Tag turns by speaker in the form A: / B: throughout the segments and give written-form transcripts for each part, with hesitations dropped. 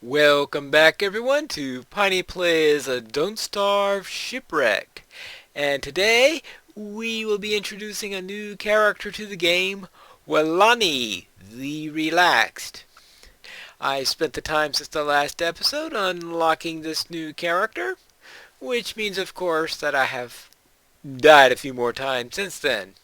A: Welcome back everyone to Piney Plays a Don't Starve Shipwrecked. And today we will be introducing a new character to the game, Walani, the Relaxed. I spent the time since the last episode unlocking this new character, which means of course that I have died a few more times since then.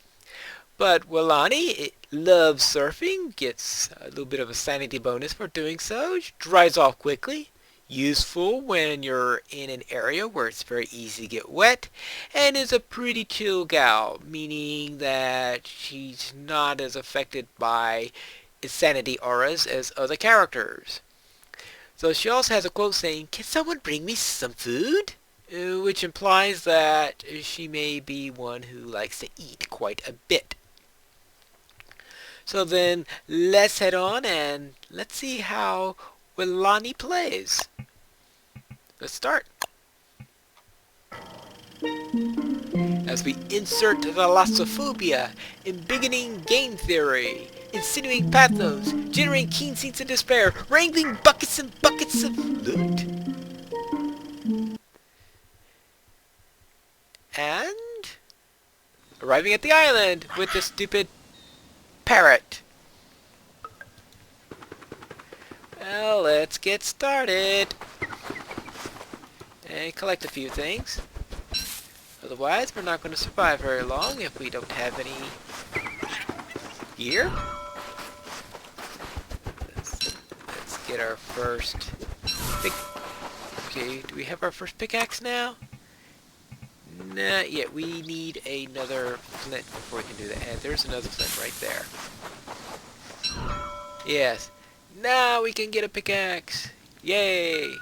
A: But Walani loves surfing, gets a little bit of a sanity bonus for doing so, dries off quickly, useful when you're in an area where it's very easy to get wet, and is a pretty chill gal, meaning that she's not as affected by insanity auras as other characters. So she also has a quote saying, "Can someone bring me some food?" Which implies that she may be one who likes to eat quite a bit. So then let's head on and let's see how Walani plays. Let's start. As we insert thalassophobia, embiggening game theory, insinuating pathos, generating keen scenes of despair, wrangling buckets and buckets of loot. And arriving at the island with the stupid parrot. Well, let's get started. And collect a few things. Otherwise, we're not going to survive very long if we don't have any gear. Let's get our first pick. Okay, do we have our first pickaxe now? Not yet. We need another flint before we can do that. And there's another flint right there. Yes. Now we can get a pickaxe. Yay!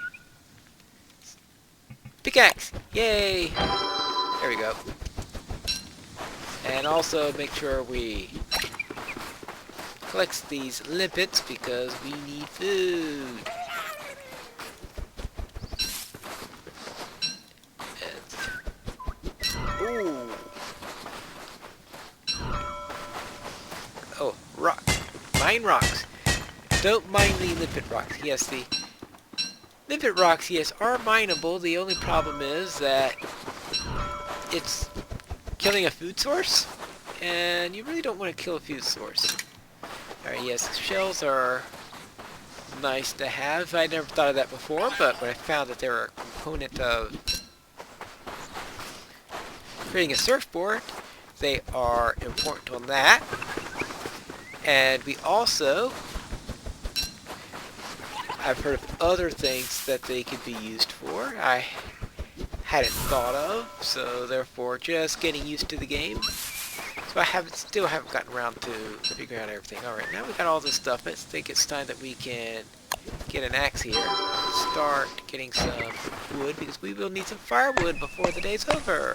A: Pickaxe! Yay! There we go. And also make sure we collect these limpets because we need food. Ooh. Oh, rocks. Mine rocks. Don't mine the limpet rocks. Yes, the limpet rocks, yes, are mineable. The only problem is that it's killing a food source, and you really don't want to kill a food source. Alright, yes, shells are nice to have. I never thought of that before, but when I found that they were a component of creating a surfboard, they are important on that. And we also, I've heard of other things that they could be used for. I hadn't thought of, so therefore just getting used to the game. So I still haven't gotten around to figuring out everything. Alright, now we got all this stuff. I think it's time that we can get an axe here. Start getting some wood, because we will need some firewood before the day's over.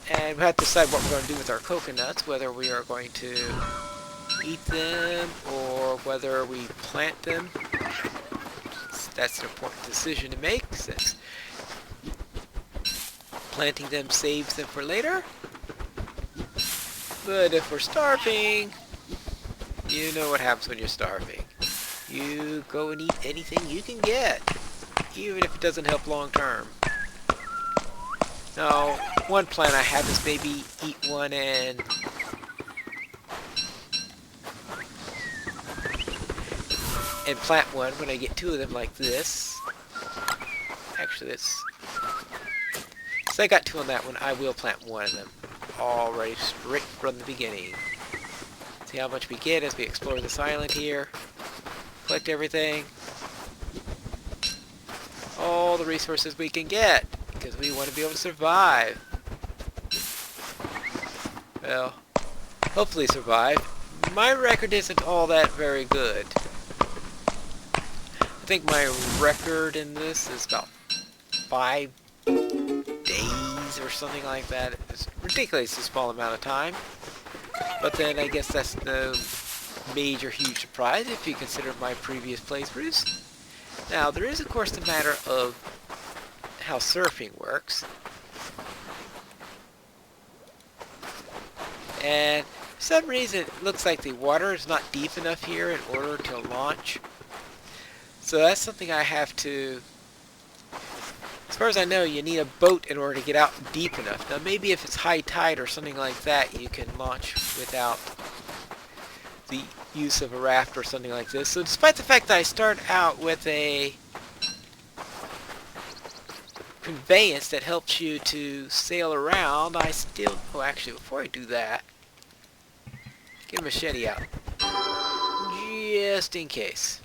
A: And we have to decide what we're going to do with our coconuts, whether we are going to eat them or whether we plant them. That's an important decision to make, since planting them saves them for later. But if we're starving, you know what happens when you're starving. You go and eat anything you can get, even if it doesn't help long term. Now, one plan I have is maybe eat one and plant one when I get two of them like this. Actually, since I got two on that one, I will plant one of them already straight from the beginning. See how much we get as we explore this island here. Collect everything. All the resources we can get, because we want to be able to survive. Well, hopefully survive. My record isn't all that very good. I think my record in this is about 5 days or something like that. It's ridiculously small amount of time. But then I guess that's no major huge surprise if you consider my previous playthroughs. Now, there is of course the matter of how surfing works. And For some reason, it looks like the water is not deep enough here in order to launch. So that's something I have to... As far as I know, you need a boat in order to get out deep enough. Now maybe if it's high tide or something like that, you can launch without the use of a raft or something like this. So despite the fact that I start out with a conveyance that helps you to sail around, I still... Oh, actually, before I do that, get a machete out. Just in case.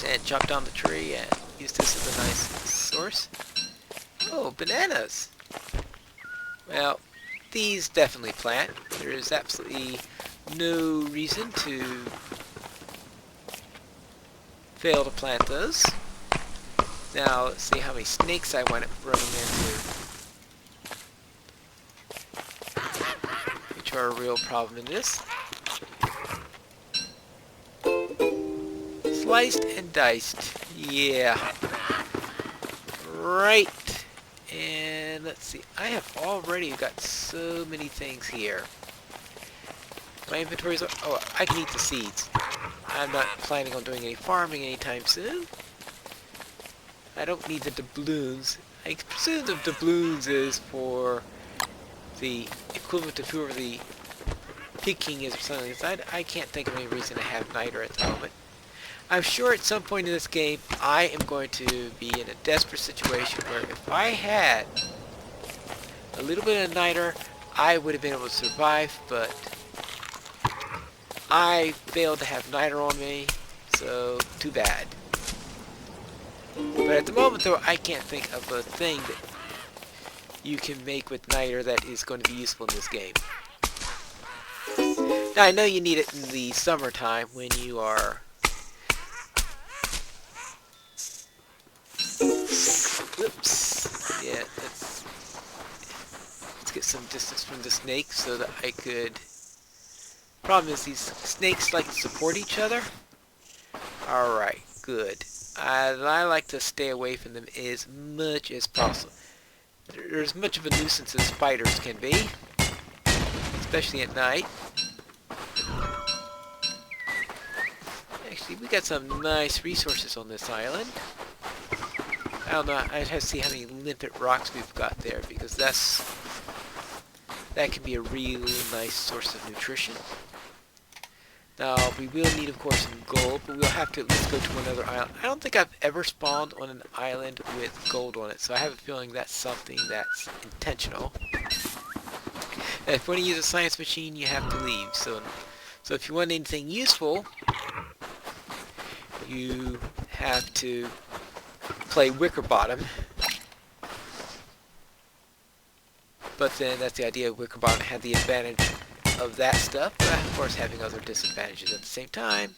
A: And chop down the tree and use this as a nice source. Oh, bananas! Well, these definitely plant. There is absolutely no reason to fail to plant those. Now, let's see how many snakes I wind up running into, which are a real problem in this. Sliced and diced. Yeah. Right. And let's see. I have already got so many things here. My inventories are... Oh, I can eat the seeds. I'm not planning on doing any farming anytime soon. I don't need the doubloons. I presume the doubloons is for the equivalent of whoever the Pig King is or something like that. I can't think of any reason to have niter at the moment. I'm sure at some point in this game, I am going to be in a desperate situation where if I had a little bit of niter, I would have been able to survive, but I failed to have niter on me, so too bad. But at the moment, though, I can't think of a thing that you can make with niter that is going to be useful in this game. Now, I know you need it in the summertime when you are... Oops. Yeah, let's get some distance from the snake so that I could... Problem is, these snakes like to support each other. Alright, good. I like to stay away from them as much as possible. They're as much of a nuisance as spiders can be, especially at night. Actually, we got some nice resources on this island. I don't know, I'd have to see how many limpet rocks we've got there, because that can be a really nice source of nutrition. Now, we will need, of course, some gold, but we'll have to at least go to another island. I don't think I've ever spawned on an island with gold on it, so I have a feeling that's something that's intentional. And if you want to use a science machine, you have to leave. So if you want anything useful, you have to play Wicker Bottom. But then that's the idea. Wicker Bottom had the advantage of that stuff, but of course having other disadvantages at the same time,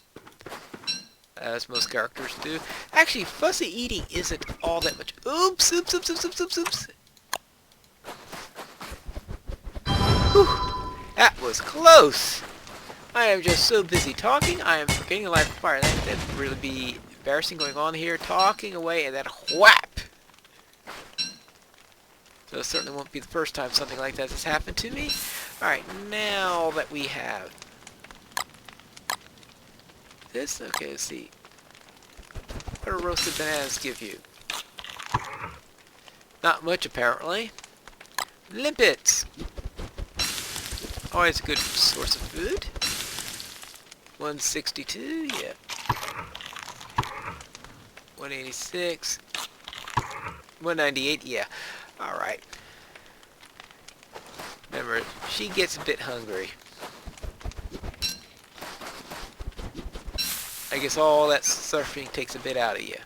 A: as most characters do. Actually, fuzzy eating isn't all that much. Oops! Oops! Oops! Oops! Oops! Oops! Oops! Whew! That was close! I am just so busy talking, I am forgetting to light the fire. That'd really be embarrassing going on here, talking away, and then whap! So it certainly won't be the first time something like that has happened to me. Alright, now that we have this, okay, let's see. What do roasted bananas give you? Not much, apparently. Limpets! Always a good source of food. 162, yeah. 186. 198, yeah. Alright. Remember, she gets a bit hungry. I guess all that surfing takes a bit out of you.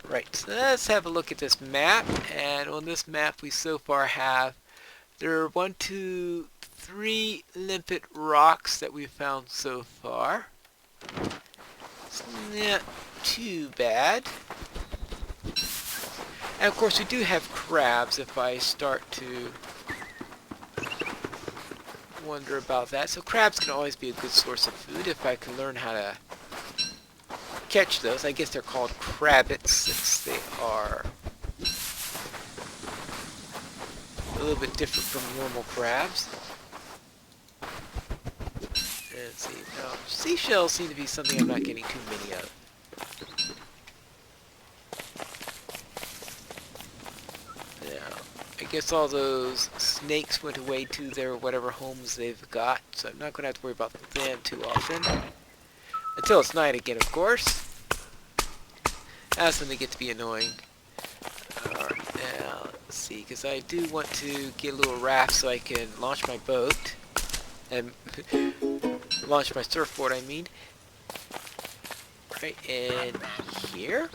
A: Right, so let's have a look at this map. And on this map we so far have, there are 1, 2, 3 limpet rocks that we've found so far. It's not too bad. And of course we do have crabs if I start to wonder about that. So crabs can always be a good source of food if I can learn how to catch those. I guess they're called crabbits since they are a little bit different from normal crabs. Let's see. Now, seashells seem to be something I'm not getting too many of. Now, I guess all those snakes went away to their whatever homes they've got, so I'm not going to have to worry about them too often. Until it's night again, of course. That's when they get to be annoying. Alright, now, let's see, because I do want to get a little raft so I can launch my boat. And launch my surfboard, I mean. Right in here.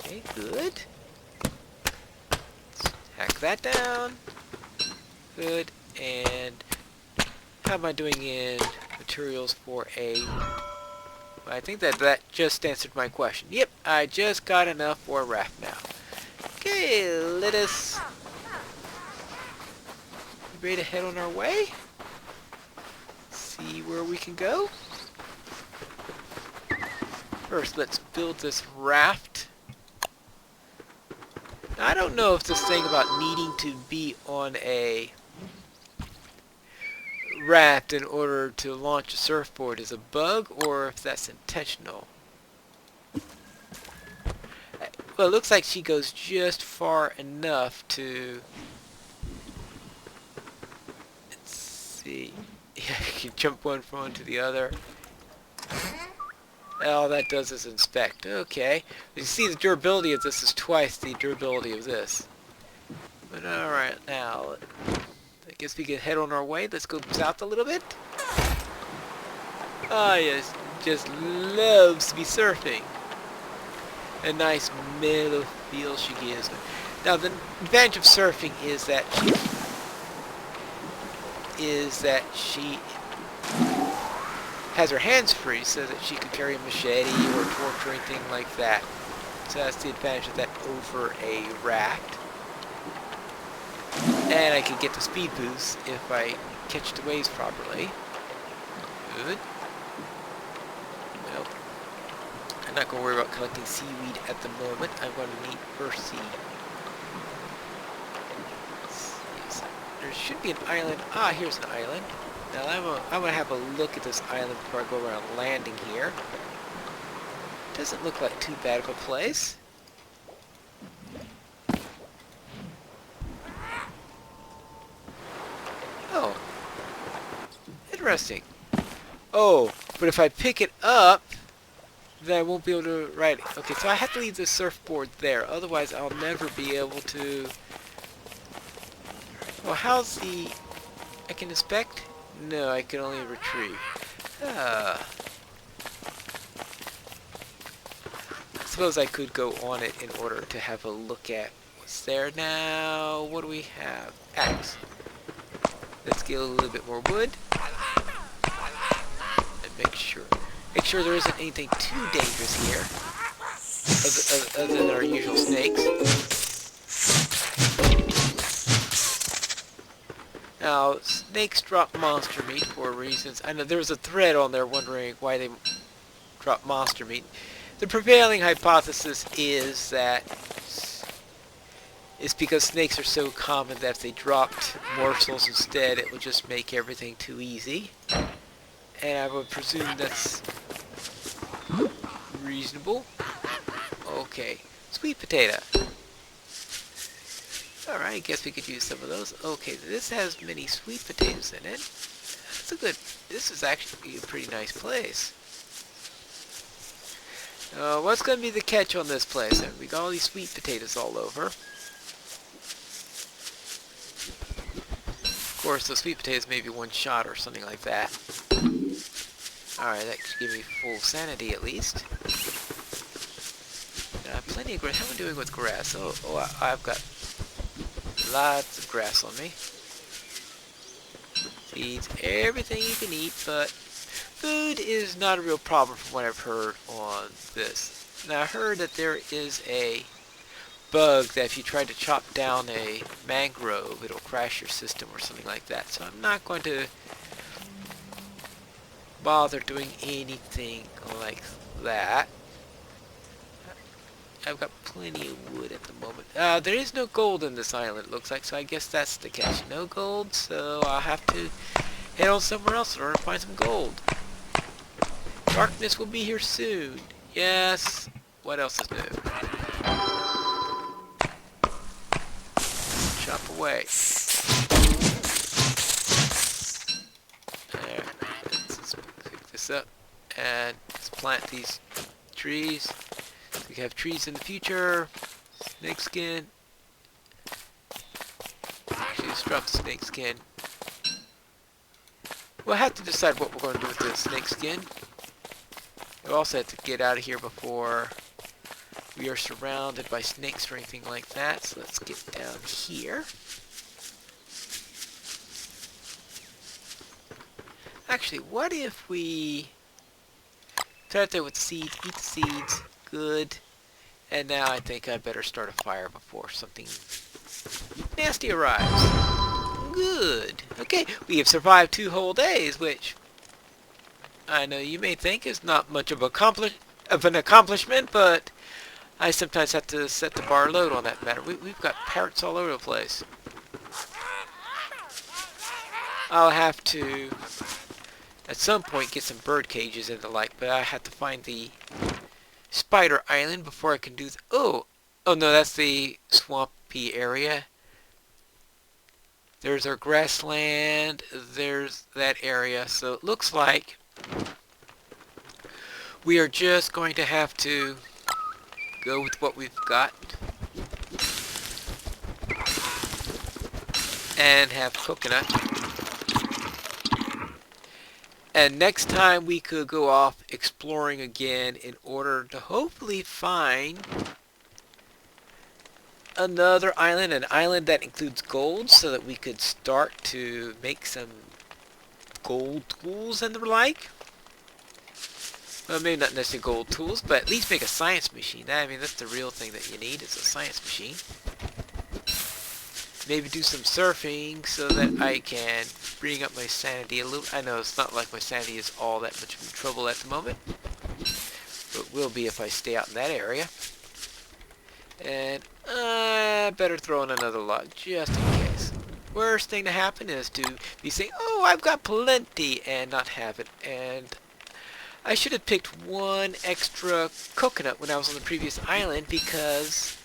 A: Okay, good. Let's hack that down. Good, and how am I doing in materials for a... I think that just answered my question. Yep, I just got enough for a raft now. Okay, let us... ready to head on our way? See where we can go? First, let's build this raft. Now, I don't know if this thing about needing to be on a raft in order to launch a surfboard is a bug or if that's intentional. Well, it looks like she goes just far enough to... Let's see. Yeah, you can jump one from one to the other. All that does is inspect. Okay. You see the durability of this is twice the durability of this. But alright, now... I guess we can head on our way. Let's go south a little bit. Ah, yes. Just loves to be surfing. A nice mellow feel she gives. Now, the advantage of surfing is that she has her hands free so that she can carry a machete or a torch or anything like that. So that's the advantage of that over a raft. And I can get the speed boost if I catch the waves properly. Good. Well, I'm not going to worry about collecting seaweed at the moment. I'm going to need first seed. There should be an island. Ah, here's an island. Now I'm going to have a look at this island before I go around landing here. Doesn't look like too bad of a place. Oh. Interesting. Oh, but if I pick it up, then I won't be able to ride it. Okay, so I have to leave the surfboard there. Otherwise, I'll never be able to... Well, how's the... I can inspect? No, I can only retrieve. I suppose I could go on it in order to have a look at what's there now. What do we have? Axe. Let's get a little bit more wood. And make sure there isn't anything too dangerous here. Other than our usual snakes. Now, snakes drop monster meat for reasons. I know there was a thread on there wondering why they drop monster meat. The prevailing hypothesis is that it's because snakes are so common that if they dropped morsels instead, it would just make everything too easy. And I would presume that's reasonable. Okay, sweet potato. Alright, I guess we could use some of those. Okay, this has many sweet potatoes in it. That's a good... This is actually a pretty nice place. What's going to be the catch on this place? We got all these sweet potatoes all over. Of course, the sweet potatoes may be one shot or something like that. Alright, that should give me full sanity at least. Plenty of grass. How am I doing with grass? Oh, I've got lots of grass on me. Seeds, everything you can eat, but food is not a real problem from what I've heard on this. Now, I heard that there is a bug that if you try to chop down a mangrove, it'll crash your system or something like that. So I'm not going to bother doing anything like that. I've got plenty of wood at the moment. There is no gold in this island, it looks like, so I guess that's the catch. No gold, so I'll have to head on somewhere else in order to find some gold. Darkness will be here soon. Yes. What else is new? Chop away. There. Let's pick this up and let's plant these trees. So we can have trees in the future. Snake skin. Actually, let's drop the snake skin. We'll have to decide what we're going to do with the snake skin. We also have to get out of here before we are surrounded by snakes or anything like that. So let's get down here. Actually, what if we start there with seeds, eat the seeds, good. And now I think I'd better start a fire before something nasty arrives. Good. Okay, we have survived 2 whole days, which I know you may think is not much of an accomplishment, but I sometimes have to set the bar low on that matter. We've got parrots all over the place. I'll have to, at some point, get some bird cages and the like, but I have to find the spider island before I can do oh no, that's the swampy area. There's our grassland, there's that area, so it looks like we are just going to have to go with what we've got and have coconut. And next time we could go off exploring again in order to hopefully find another island, an island that includes gold, so that we could start to make some gold tools and the like. Well, maybe not necessarily gold tools, but at least make a science machine. I mean, that's the real thing that you need, is a science machine. Maybe do some surfing so that I can bring up my sanity a little. I know it's not like my sanity is all that much of trouble at the moment, but will be if I stay out in that area. And I better throw in another log just in case. Worst thing to happen is to be saying, oh, I've got plenty, and not have it. And I should have picked 1 extra coconut when I was on the previous island, because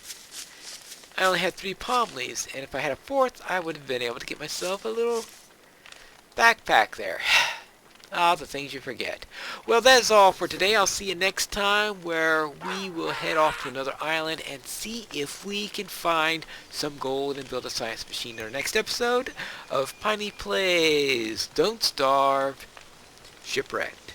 A: I only had 3 palm leaves, and if I had a 4th, I would have been able to get myself a little backpack there. Ah, the things you forget. Well, that's all for today. I'll see you next time, where we will head off to another island and see if we can find some gold and build a science machine in our next episode of Piney Plays Don't Starve Shipwrecked.